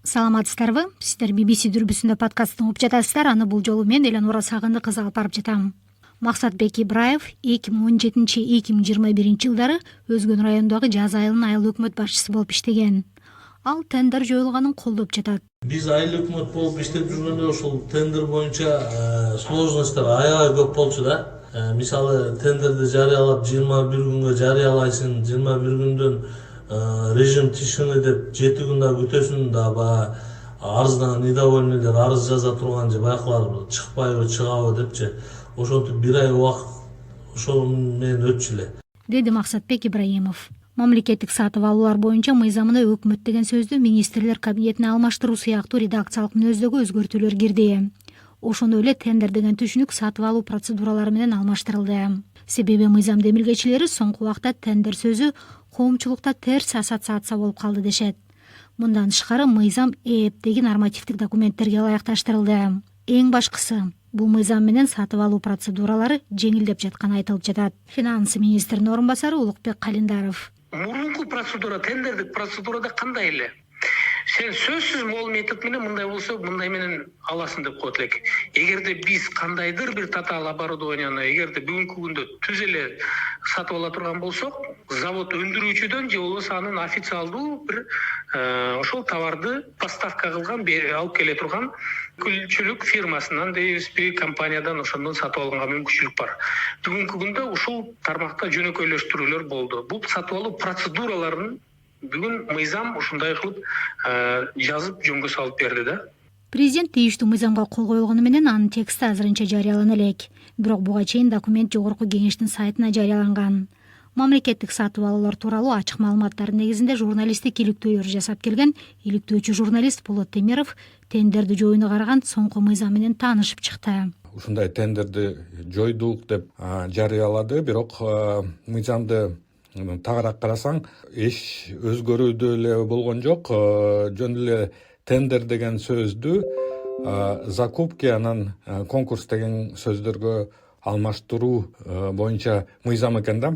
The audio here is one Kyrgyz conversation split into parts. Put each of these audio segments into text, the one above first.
Саламатсыздарбы? Сиздер BBC дүрбүсүндө подкасттын угуп жатасыздар. Аны бул жолу мен Эленора Сагынды кызы алып барып жатам. Максатбек Ибраев 2017-2021 жылдары Өзгөн районундагы Жаз айылынын айыл өкмөт башчысы болуп иштеген. Ал тендер жоюлганын колдоп жатат. Биз айыл өкмөт болуп иштеп жүргөндө ушул тендер боюнча сложностьтор аябай көп болчу да. Мисалы тендерди жарыялап 21 күнгө жарыялайсың, 21 күндөн режим тишины деп 7 күндө күтөсүн да баягы арыздан недовольныйлар арыз жаза турган же баякылар чыкпайбы чыгабы депчи. Ошентип 1 ай убакыт ошол менен өтчү эле, деди Максатбек Ибраимов. Мамлекеттик сатып алуулар боюнча мыйзамына өкмөт деген сөздү министрлер кабинетине алмаштыруу сыяктуу редакциялык мүнөздөгү өзгөртүүлөр кирди. Ошондой эле тендер деген түшүнүк сатып алуу процедуралары менен алмаштырылды. Себеби мыйзам демилгечилери соңку убакта тендер сөзү коомчулукта терс ассоциация болуп калды дешет. Мындан тышкары мыйзам эптеги нормативдик документтерге ылайыкташтырылды. Эң башкысы, бул мыйзам менен сатып алуу процедуралары жеңилдеп жатканы айтылып жатат. Финанс министринин орун басары Улукбек Калиндаров. Мурунку процедура, тендердик процедурада кандай эле? Сен сөзсүз могул метод менен мындай болсо, мындай менен аласың деп коет элек. Эгерде биз кандайдыр бир татаал оборудованияны эгерде бүгүнкү күндө түз эле сатып ала турган болсок, завод өндүрүүчүдөн же болбосо анын официалдуу бир ошол товарды поставка кылган, алып келе турган күлчүлүк фирмасынан дейбизби, компаниядан ошондон сатып алганга мүмкүнчүлүк бар. Бүгүнкү күндө ушул тармакта жөнөкөйлөштүрүүлөр болду. Бул сатып алуу процедураларын бүгүн мыйзам ушундай кылып жазып жөнгө салып берди да. Президент тийиштүү мыйзамга кол коюлгону менен анын тексти азырынча жарыялана элек. Бирок буга чейин документ жогорку кеңештин сайтына жарыяланган. Мамлекеттик сатып алуулар тууралуу ачык маалыматтардын негизинде журналисттик иликтөөлөр жасап келген иликтөөчү журналист Болот Темиров тендерди жоюуну караган соңку мыйзам менен таанышып чыкты. Ушундай тендерди жойдук деп жарыялады, бирок мыйзамды тагыраак карасаң эч өзгөрүүдө эле болгон жок. Жөн эле тендер деген сөздү закупки анан конкурс деген сөздөргө алмаштыруу боюнча мыйзам экен да.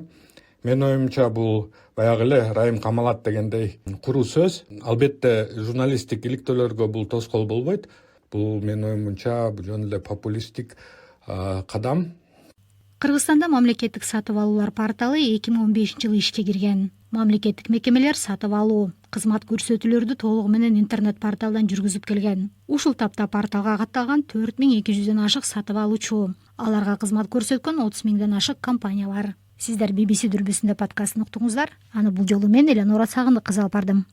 Менин оюмча бул баягы эле Райым камалат дегендей куру сөз. Албетте журналисттик иликтөөлөргө бул тоскоол болбойт. Бул менин оюмча жөн эле популисттик кадам. Кыргызстанда мамлекеттик сатып алуулар порталы 2015-жылы ишке кирген. Мамлекеттик мекемелер сатып алуу, кызмат көрсөтүүлөрдү толугу менен интернет порталдан жүргүзүп келген. Ушул тапта порталга катталган 4200дөн ашык сатып алуучу. Аларга кызмат көрсөткөн 30 000ден ашык компания бар. Сиздер BBC дүрбүсүндө подкастын уктуңуздар. Аны бул жолу мен Эленора Сагынды кызы алып бардым.